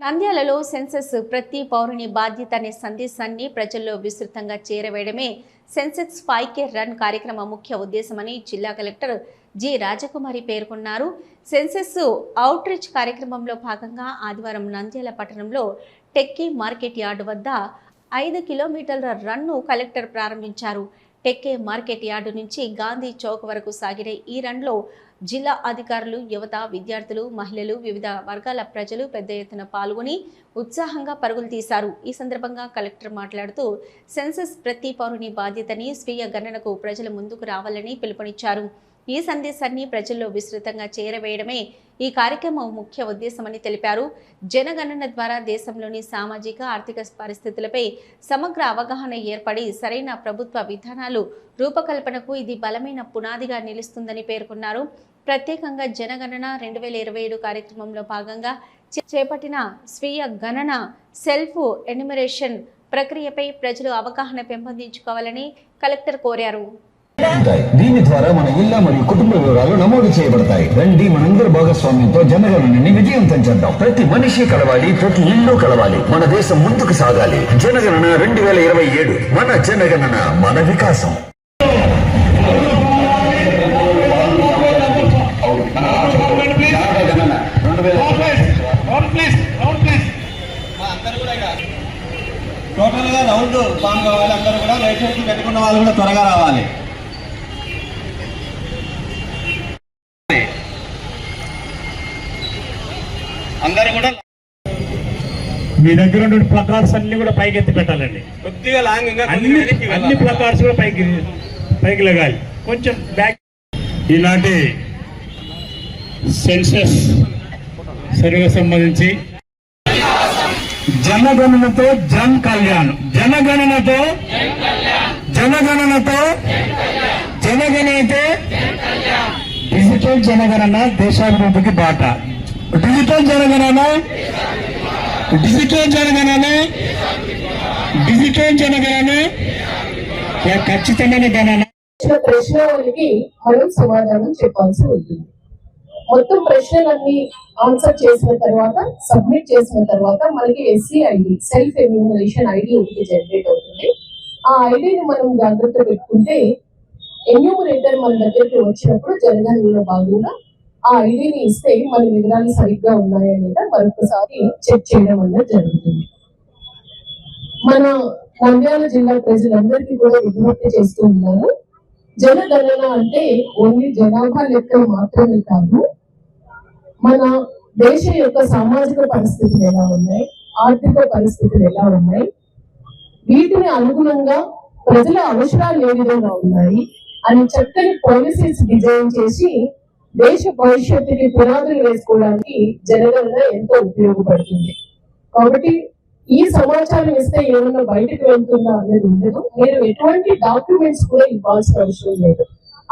నంద్యాలలో సెన్సెస్ ప్రతి పౌరుని బాధ్యత అనే సందేశాన్ని ప్రజల్లో విస్తృతంగా చేరవేయడమే సెన్సెక్స్ 5K రన్ కార్యక్రమ ముఖ్య ఉద్దేశమని జిల్లా కలెక్టర్ జి రాజకుమారి పేర్కొన్నారు. సెన్సెస్ అవుట్ రీచ్ కార్యక్రమంలో భాగంగా ఆదివారం నంద్యాల పట్టణంలో టెక్కీ మార్కెట్ యార్డు వద్ద 5 కిలోమీటర్ల రన్ను కలెక్టర్ ప్రారంభించారు. టెక్కే మార్కెట్ యార్డు నుంచి గాంధీ చౌక్ వరకు సాగిన ఈ రన్లో జిల్లా అధికారులు, యువత, విద్యార్థులు, మహిళలు, వివిధ వర్గాల ప్రజలు పెద్ద ఎత్తున పాల్గొని ఉత్సాహంగా పరుగులు తీశారు. ఈ సందర్భంగా కలెక్టర్ మాట్లాడుతూ సెన్సస్ ప్రతి పౌరుని బాధ్యతని, స్వీయ గణనకు ప్రజలు ముందుకు రావాలని పిలుపునిచ్చారు. ఈ సందేశాన్ని ప్రజల్లో విస్తృతంగా చేరవేయడమే ఈ కార్యక్రమం ముఖ్య ఉద్దేశమని తెలిపారు. జనగణన ద్వారా దేశంలోని సామాజిక, ఆర్థిక పరిస్థితులపై సమగ్ర అవగాహన ఏర్పడి సరైన ప్రభుత్వ విధానాలు రూపకల్పనకు ఇది బలమైన పునాదిగా నిలుస్తుందని పేర్కొన్నారు. ప్రత్యేకంగా జనగణన 2027 కార్యక్రమంలో భాగంగా చేపట్టిన స్వీయ గణన సెల్ఫ్ ఎన్యుమరేషన్ ప్రక్రియపై ప్రజలు అవగాహన పెంపొందించుకోవాలని కలెక్టర్ కోరారు. దీని ద్వారా మన ఇళ్ల మరియు కుటుంబ వివరాలు నమోదు చేయబడతాయి. రండి, మనందరి భాగస్వామ్యంతో జనగణనని విజయవంతం చేద్దాం. ప్రతి మనిషి కలవాలి, ప్రతి ఇల్లు కలవాలి, మన దేశం ముందుకు సాగాలి. జనగణన 2027, మన జనగణన, మన వికాసం. టోటల్ గా రౌండ్ ఫామ్ కావాలి. అందరూ కూడా లైసెన్స్ పెట్టుకున్న వాళ్ళు కూడా త్వరగా రావాలి. అందరూ కూడా మీ దగ్గర ఉన్న ప్లకార్డ్స్ అన్ని కూడా పైకి ఎత్తి పెట్టాలండి. కొద్దిగా లాంగ్ అన్ని ప్లకార్డ్స్ కూడా పైకి లగాలి. కొంచెం బ్యాక్. ఇలాంటి సెన్సస్ సర్వే సంబంధించి జనగణనతో జన్ కళ్యాణ్, జనగణనతో డిజిటల్ జనగణన దేశాభివృద్ధికి బాట. డిజిటల్ జనగణన ఖచ్చితమైన గణన. ప్రశ్న వాళ్ళకి మనం సమాధానం చెప్పాల్సి ఉంటుంది. మొత్తం ప్రశ్నలన్నీ ఆన్సర్ చేసిన తర్వాత, సబ్మిట్ చేసిన తర్వాత మనకి SCID, సెల్ఫ్ ఎన్యూమరేషన్ ఐడి ఒకటి జనరేట్ అవుతుంది. ఆ ఐడిని మనం జాగ్రత్త పెట్టుకుంటే ఎన్యూమరేటర్ మన దగ్గరికి వచ్చినప్పుడు జనగణనలో భాగంగా ఆ ఐడిని ఇస్తే మన వివరాలు సరిగ్గా ఉన్నాయా లేదా మరొకసారి చెక్ చేయడం అనేది జరుగుతుంది. మన నంద్యాల జిల్లా ప్రజలందరికీ కూడా విజ్ఞప్తి చేస్తూ ఉన్నాను. జనగణన అంటే ఓన్లీ జనాభా లెక్కలు మాత్రమే కాదు, మన దేశ యొక్క సామాజిక పరిస్థితులు ఎలా ఉన్నాయి, ఆర్థిక పరిస్థితులు ఎలా ఉన్నాయి, వీటిని అనుగుణంగా ప్రజల అవసరాలు ఏ విధంగా ఉన్నాయి అని చక్కని పాలసీస్ డిజైన్ చేసి దేశ భవిష్యత్తుకి పునాదులు వేసుకోవడానికి జనగణన ఎంతో ఉపయోగపడుతుంది. కాబట్టి ఈ సమాచారం ఇస్తే ఏమన్నా బయటకు వెళ్తుందా అనేది ఉండదు. మీరు ఎటువంటి డాక్యుమెంట్స్ కూడా ఇవ్వాల్సిన అవసరం లేదు.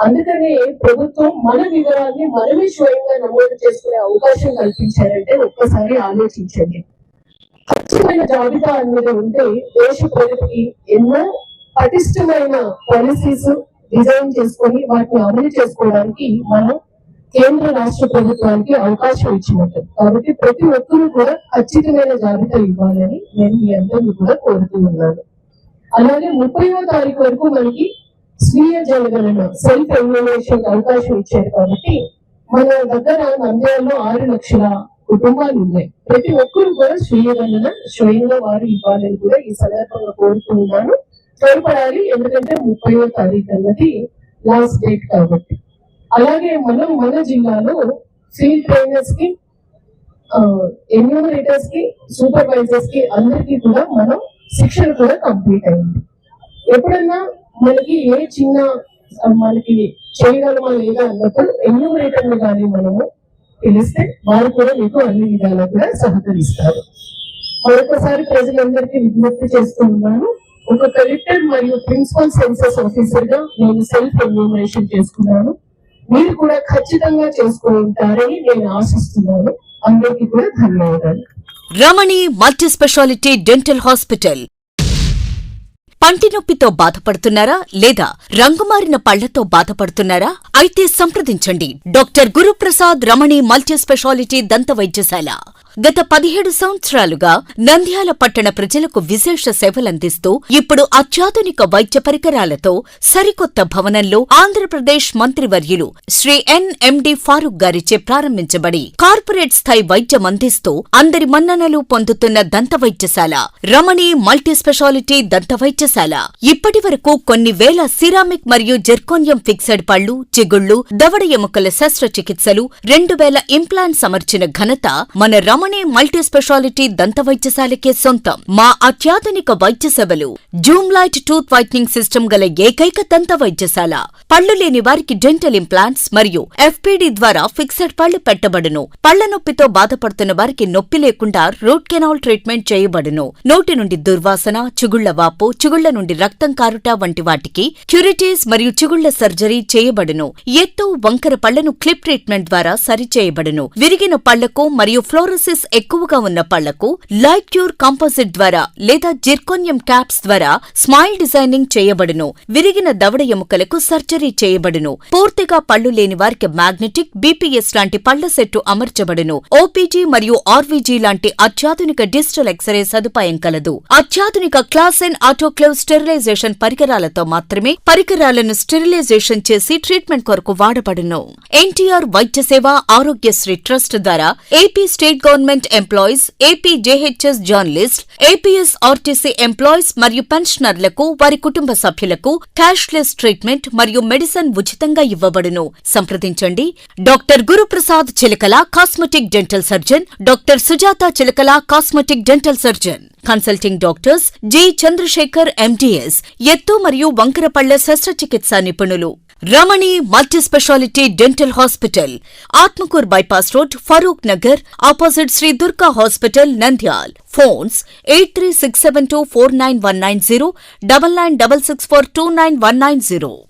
అందుకనే ప్రభుత్వం మన వివరాన్ని మనమే స్వయంగా నమోదు చేసుకునే అవకాశం కల్పించారంటే ఒక్కసారి ఆలోచించండి. ఖచ్చితమైన జాబితా అనేది ఉంటే దేశ ప్రగతికి ఎన్నో పటిష్టమైన పాలసీస్ డిజైన్ చేసుకొని వాటిని అమలు చేసుకోవడానికి మనం కేంద్ర రాష్ట్ర ప్రభుత్వానికి అవకాశం ఇచ్చినట్టు. కాబట్టి ప్రతి ఒక్కరూ కూడా ఖచ్చితమైన జాబితా ఇవ్వాలని నేను మీ అందరినీ కూడా కోరుతూ ఉన్నాను. అలాగే 30వ తారీఖు వరకు మనకి స్వీయ జనగణన సెల్ఫ్ ఎన్యూమరేషన్ అవకాశం ఇచ్చారు. కాబట్టి మన దగ్గర నంద్యాలలో 6 లక్షల కుటుంబాలు ఉన్నాయి. ప్రతి ఒక్కరు కూడా స్వీయ గణన స్వయంగా వారు ఇవ్వాలని కూడా ఈ సందర్భంగా కోరుతూ ఉన్నాను. త్వరపడాలి, ఎందుకంటే 30వ తారీఖు అన్నది లాస్ట్ డేట్ కాబట్టి. అలాగే మనం మన జిల్లాలో ఫీల్డ్ ట్రైనర్స్ కి, ఎన్యూమరేటర్స్ కి, సూపర్వైజర్స్ కి అందరికీ కూడా మనం శిక్షణ కూడా కంప్లీట్ అయింది. ఎప్పుడన్నా మనకి ఏ చిన్న మనకి చేయగలమా లేదా అన్నప్పుడు ఎన్యూమరేటర్లు కానీ మనము పిలిస్తే వారు కూడా మీకు అన్ని విధాలా కూడా సహకరిస్తారు. మరొకసారి ప్రజలందరికీ విజ్ఞప్తి చేస్తూ ఉన్నాను. ఒక కలెక్టర్ మరియు ప్రిన్సిపల్ సెన్సస్ ఆఫీసర్ గా నేను సెల్ఫ్ ఎన్యూమరేషన్ చేసుకున్నాను. మీరు కూడా ఖచ్చితంగా చేసుకుంటారని నేను ఆశిస్తున్నాను. అందరికీ కూడా ధన్యవాదాలు. రమణి మల్టీ స్పెషాలిటీ డెంటల్ హాస్పిటల్. పంటి నొప్పితో బాధపడుతున్నారా లేదా రంగుమారిన పళ్లతో బాధపడుతున్నారా? అయితే సంప్రదించండి డాక్టర్ గురుప్రసాద్ రమణి మల్టీ స్పెషాలిటీ దంత వైద్యశాల. గత 17 సంవత్సరాలుగా నంద్యాల పట్టణ ప్రజలకు విశేష సేవలందిస్తూ ఇప్పుడు అత్యాధునిక వైద్య పరికరాలతో సరికొత్త భవనంలో ఆంధ్రప్రదేశ్ మంత్రివర్యులు శ్రీ ఎన్ఎండి ఫారూక్ గారిచే ప్రారంభించబడి కార్పొరేట్ స్థాయి వైద్యం అందిస్తూ అందరి మన్ననలు పొందుతున్న దంత వైద్యశాల రమణి మల్టీ స్పెషాలిటీ దంత వైద్యశాల ఇప్పటి వరకు కొన్ని వేల సిరామిక్ మరియు జెర్కోనియం ఫిక్సెడ్ పళ్లు, చిగుళ్లు, దవడ ఎముకల శస్త్రచికిత్సలు, 2000 ఇంప్లాంట్స్ అమర్చిన ఘనత మన రమణి మల్టీ స్పెషాలిటీ దంత వైద్యశాలకే సొంతం. మా అత్యాధునిక వైద్య సేవలు Zoom light tooth whitening system గల ఏకైక దంత వైద్యశాల. పళ్లు లేని వారికి డెంటల్ ఇంప్లాంట్స్ మరియు ఎఫ్పిడి ద్వారా ఫిక్సెడ్ పళ్లు పెట్టబడును. పళ్ల నొప్పితో బాధపడుతున్న వారికి నొప్పి లేకుండా రూట్ కెనాల్ ట్రీట్మెంట్ చేయబడును. నోటి నుండి దుర్వాసన, చిగుళ్ల వాపు, చిగుళ్ల నుండి రక్తం కారుట వంటి వాటికి క్యూరిటీస్ మరియు చిగుళ్ల సర్జరీ చేయబడును. ఎత్తు, వంకర పళ్లను క్లిప్ ట్రీట్మెంట్ ద్వారా సరిచేయబడును. విరిగిన పళ్లకు మరియు ఫ్లోరోసిస్ ఎక్కువగా ఉన్న పళ్లకు లైట్ క్యూర్ కాంపోజిట్ ద్వారా లేదా జిర్కోనియం క్యాప్స్ ద్వారా స్మైల్ డిజైనింగ్ చేయబడును. విరిగిన దవడ ఎముకలకు సర్జరీ చేయబడును. పూర్తిగా పళ్లు లేని వారికి మ్యాగ్నెటిక్, బీపీఎస్ లాంటి పళ్ల సెట్టు అమర్చబడును. ఓపీజీ మరియు ఆర్వీజీ లాంటి అత్యాధునిక డిజిటల్ ఎక్స్రే సదుపాయం కలదు. అత్యాధునిక క్లాస్ ఎన్ ఆటోక్లేవ్ స్టెరిలైజేషన్ పరికరాలతో మాత్రమే పరికరాలను స్టెరిలైజేషన్ చేసి ట్రీట్మెంట్ కొరకు వాడబడును. ఎన్టీఆర్ వైద్య సేవ ఆరోగ్యశ్రీ ట్రస్ట్ ద్వారా AP state government employees, AP JHS journalist, APS RTC employees మరియు పెన్షనర్లకు వారి కుటుంబ సభ్యులకు క్యాష్లెస్ ట్రీట్మెంట్ మరియు మెడిసిన్ ఉచితంగా ఇవ్వబడును. సంప్రదించండి. Doctor Guruprasad Chilakala, cosmetic dental surgeon, doctor Sujatha Chilakala, cosmetic dental surgeon. Consulting doctors G Chandrasekhar MDS, ఎత్తు మరియు వంకర పళ్ల శస్త్రచికిత్సా నిపుణులు. Ramani multi specialty dental hospital, Atmakur bypass road, Farooq Nagar, opposite Shri Durga hospital, Nandyal. Phones 8367249190, 9966429190.